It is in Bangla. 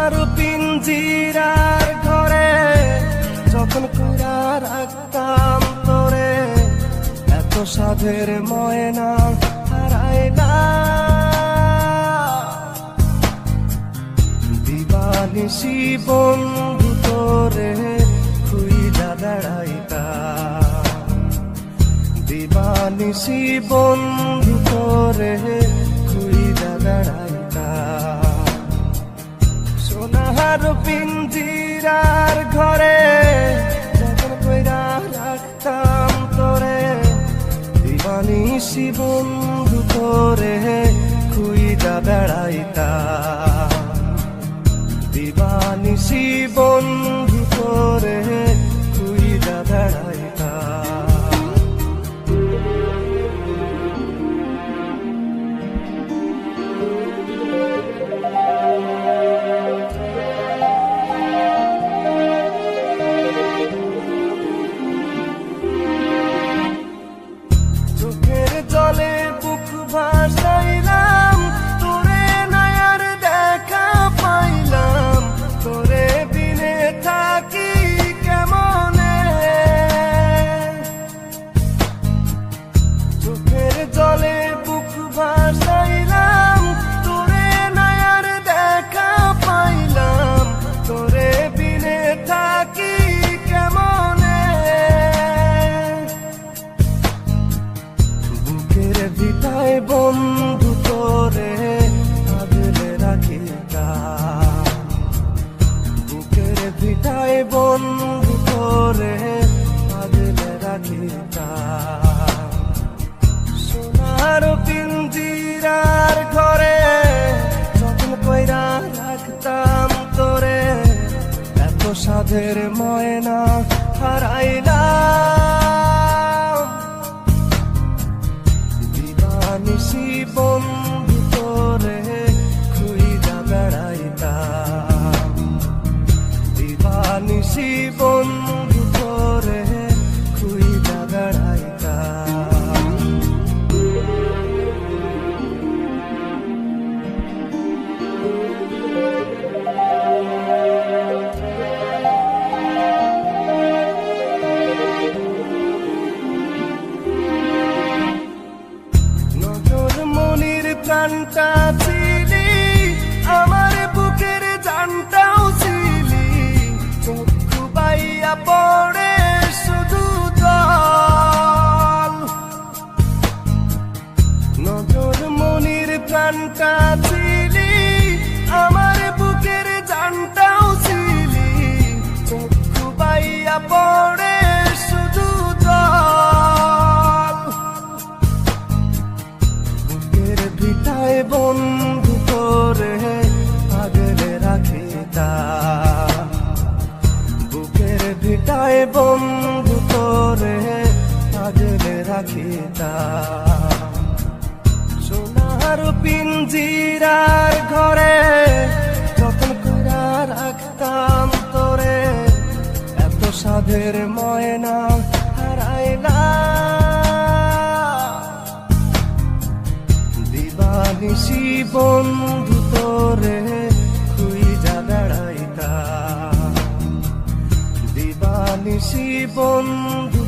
সোনার পিঞ্জিরার ঘরে যখন কইরা রাখতাম তোরে, এত সাধের ময়না হারাইলা। দিবানিশি বন্ধু তোরে খুইজা বেড়াইতা, দিবানিশি বন্ধু তোরে খুইজা বেড়াইতা। সোনার পিঞ্জিরার ঘরে যখন কইরা রাখতাম তোরে, দিবানিশি বন্ধু তোরে খুইজা বেড়াইতা, দিবানিশি বন্ধু তোরে খুইজা বেড়াইতা। চোখের জলে বুক ভাসাইলাম, তোরে নয়ার দেখা পাইলাম, তোরে বিনে থাকি কেমনে। চোখের জলে বুক ভাসাইলাম, তোরে নয়ার দেখা পাইলাম, তোরে বিনে থাকি কেমনে। বুকের ভিটায় বন্ধু তোরে আগলে রাখিতা, বুকের ভিটায় বন্ধু তোরে আগলে রাখিতা। সোনার পিঞ্জিরার ঘরে যখন কইরা রাখতাম তোরে, এত সাধের ময়না হারাইলাম। দিবানিশি বন্ধু তোরে খুইজা বেড়াইতা, দিবানিশি বন্ধু তোরে খুইজা বেড়াইতা। নজর মনির প্রাণটা ছিলি, আমার বুকের জানটাও ছিলি, চক্ষু বাইয়া পড়ে শুধু জল। নজর মনির প্রাণটা ছিলি, আমার বুকের জানটাও ছিলি, চক্ষু বাইয়া পড়ে শুধু জল। বুকের ভিটায় বন্ধু তোরে আগলে রাখিতা, বুকের ভিটায় বন্ধু তোরে আগলে রাখিতা। সোনার পিঞ্জিরার ঘরে যখন কইরা রাখতাম তোরে, এত সাধের ময়না হারাইলা। দিবানিশি বন্ধু তোরে খুইজা বেড়াইতা, দিবানিশি বন্ধু